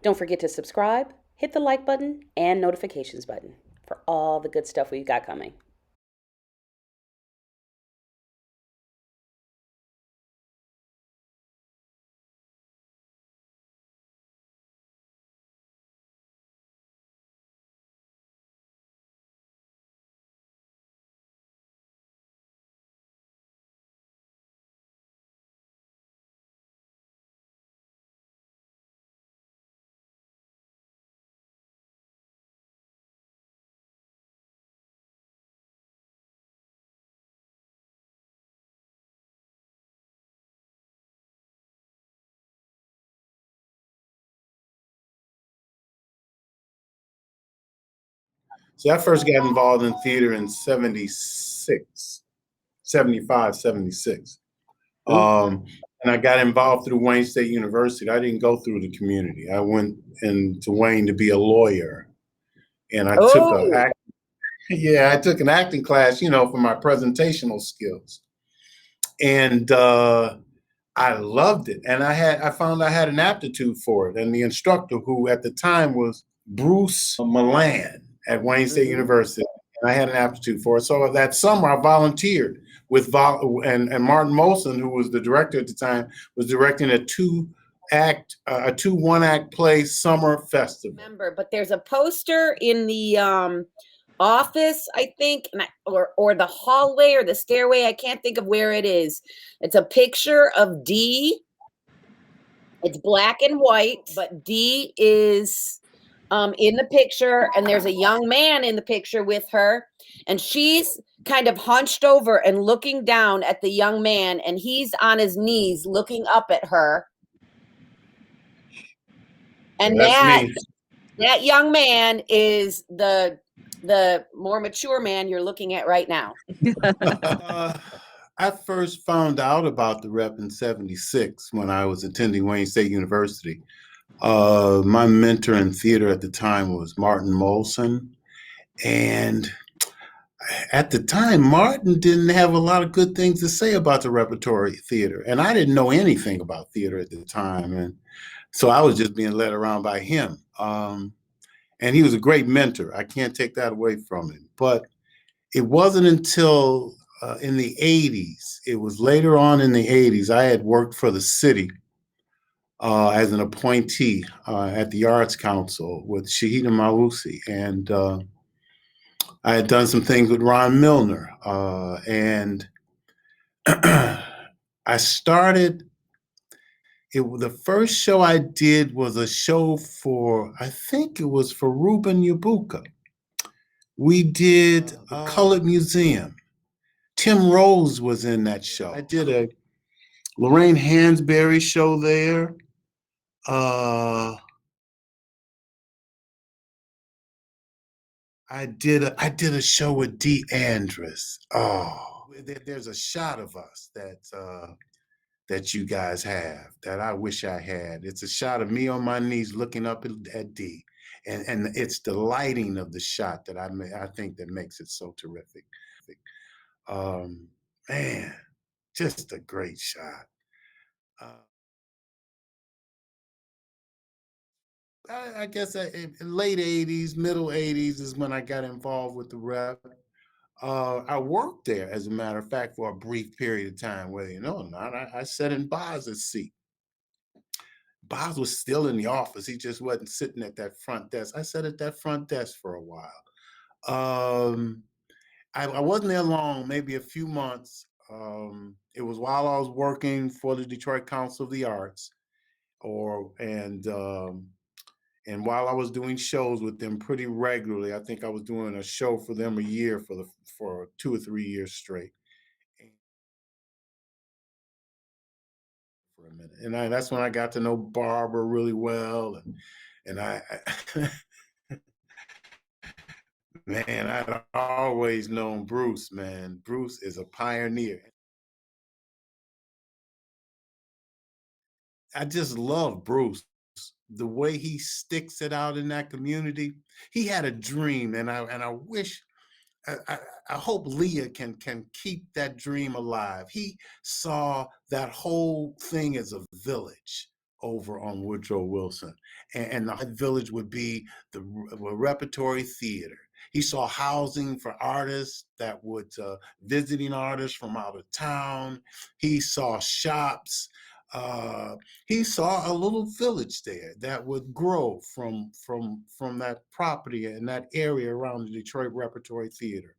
Don't forget to subscribe, hit the like button, and notifications button for all the good stuff we've got coming. So I first got involved in theater in 76, 75, 76. And I got involved through Wayne State University. I didn't go through the community. I went into Wayne to be a lawyer. And I took Oh, I took an acting class, for my presentational skills. And I loved it. And I found I had an aptitude for it. And the instructor, who at the time was Bruce Milan at Wayne State mm-hmm. University, and I had an aptitude for it. So that summer I volunteered with and Martin Molson, who was the director at the time, was directing a two one act play summer festival. Remember, but there's a poster in the office, I think, or the hallway or the stairway. I can't think of where it is. It's a picture of Dee. It's black and white, but Dee is in the picture, and there's a young man in the picture with her, and she's kind of hunched over and looking down at the young man, and he's on his knees looking up at her. Yeah, And that's me. that young man is the more mature man you're looking at right now. I first found out about the rep in 76 when I was attending Wayne State University. My mentor in theater at the time was Martin Molson. And at the time, Martin didn't have a lot of good things to say about the repertory theater. And I didn't know anything about theater at the time. And so I was just being led around by him. And he was a great mentor. I can't take that away from him. But it wasn't until in the 80s, it was later on in the 80s, I had worked for the city as an appointee at the Arts Council with Shahida Mawusi. And I had done some things with Ron Milner. And I started, the first show I did was a show I think it was for Ruben Yabuka. We did the Colored Museum. Tim Rose was in that show. I did a Lorraine Hansberry show there. I did a show with Dee Andrus. Oh, there's a shot of us that you guys have that I wish I had. It's a shot of me on my knees looking up at Dee, and it's the lighting of the shot that I think that makes it so terrific. Um, Man, just a great shot. Uh, I guess in late 80s, middle 80s is when I got involved with the rep. I worked there, as a matter of fact, for a brief period of time, whether you know or not. I sat in Boz's seat. Boz was still in the office. He just wasn't sitting at that front desk. I sat at that front desk for a while. Um, I wasn't there long, maybe a few months. It was while I was working for the Detroit Council of the Arts, or and while I was doing shows with them pretty regularly. I think I was doing a show for them a year for 2 or 3 years straight. For a minute, and that's when I got to know Barbara really well, and man, I'd always known Bruce. Man, Bruce is a pioneer. I just love Bruce. The way he sticks it out in that community. He had a dream, and I wish I, I, I hope Leah can keep that dream alive. He saw that whole thing as a village over on Woodrow Wilson. And the village would be the Repertory Theater. He saw housing for artists that would visiting artists from out of town. He saw shops. Uh, he saw a little village there that would grow from that property and that area around the Detroit Repertory Theater.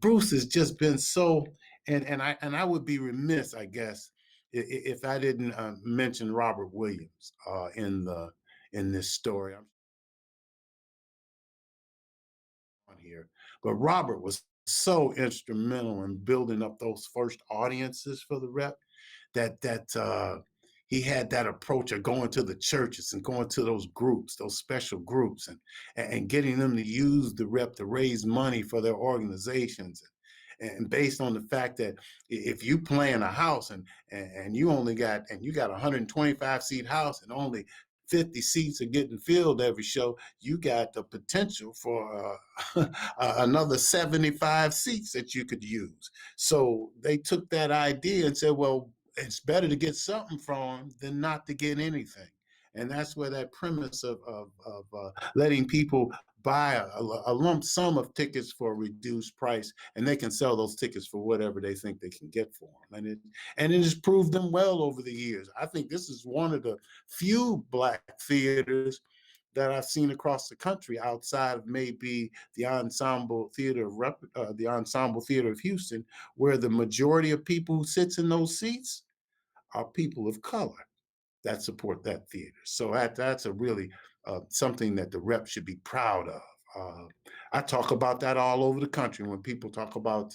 Bruce has just been so, and I would be remiss, I guess, if I didn't mention Robert Williams in this story. I'm on here, but Robert was so instrumental in building up those first audiences for the rep that he had that approach of going to the churches and going to those groups, those special groups, and getting them to use the rep to raise money for their organizations. And based on the fact that if you play in a house and you got a 125 seat house and only 50 seats are getting filled every show, you got the potential for another 75 seats that you could use. So they took that idea and said, well, it's better to get something from them than not to get anything. And that's where that premise of letting people buy a lump sum of tickets for a reduced price, and they can sell those tickets for whatever they think they can get for them. And it has proved them well over the years. I think this is one of the few Black theaters that I've seen across the country outside of maybe the Ensemble Theater of Houston, where the majority of people who sits in those seats are people of color that support that theater. So that's a really something that the rep should be proud of. I talk about that all over the country when people talk about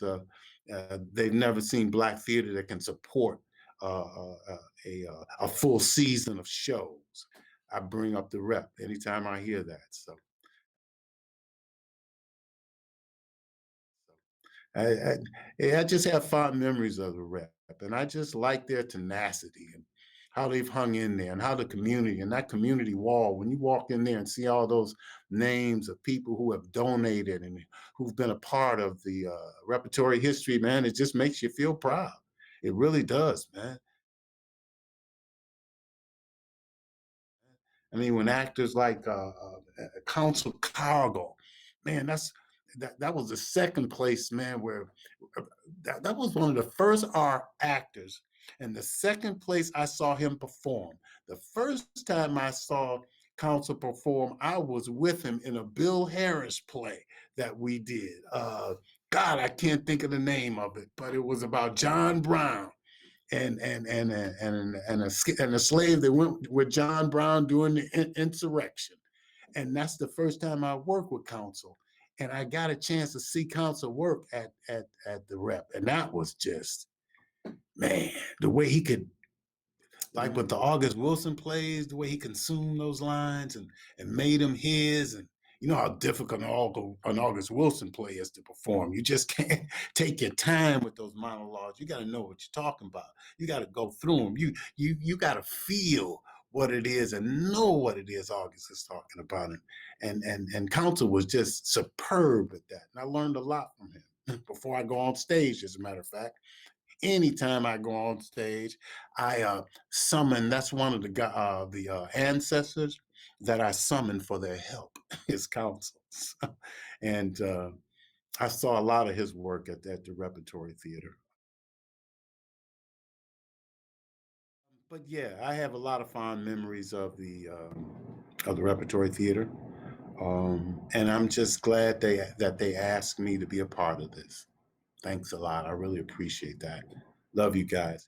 they've never seen Black theater that can support a full season of shows. I bring up the rep anytime I hear that. I just have fond memories of the rep, and I just like their tenacity and how they've hung in there, and how the community and that community wall. When you walk in there and see all those names of people who have donated and who've been a part of the repertory history, man, it just makes you feel proud. It really does, man. I mean, when actors like Council Cargo, man, that was the second place, man, where that was one of the first art actors, and the second place I saw him perform. The first time I saw Council perform, I was with him in a Bill Harris play that we did. God, I can't think of the name of it, but it was about John Brown and a slave that went with John Brown during the insurrection. And that's the first time I worked with Council. And I got a chance to see Council work at the rep. And that was just, man, the way he could, like with the August Wilson plays, the way he consumed those lines and made them his. And you know how difficult an August Wilson play is to perform. You just can't take your time with those monologues. You got to know what you're talking about. You got to go through them. You got to feel what it is and know what it is August is talking about. And Council was just superb at that. And I learned a lot from him before I go on stage, as a matter of fact. Anytime I go on stage, I summon. That's one of the ancestors that I summon for their help. His councils, and I saw a lot of his work at the Repertory Theater. But yeah, I have a lot of fond memories of the Repertory Theater, and I'm just glad that they asked me to be a part of this. Thanks a lot. I really appreciate that. Love you guys.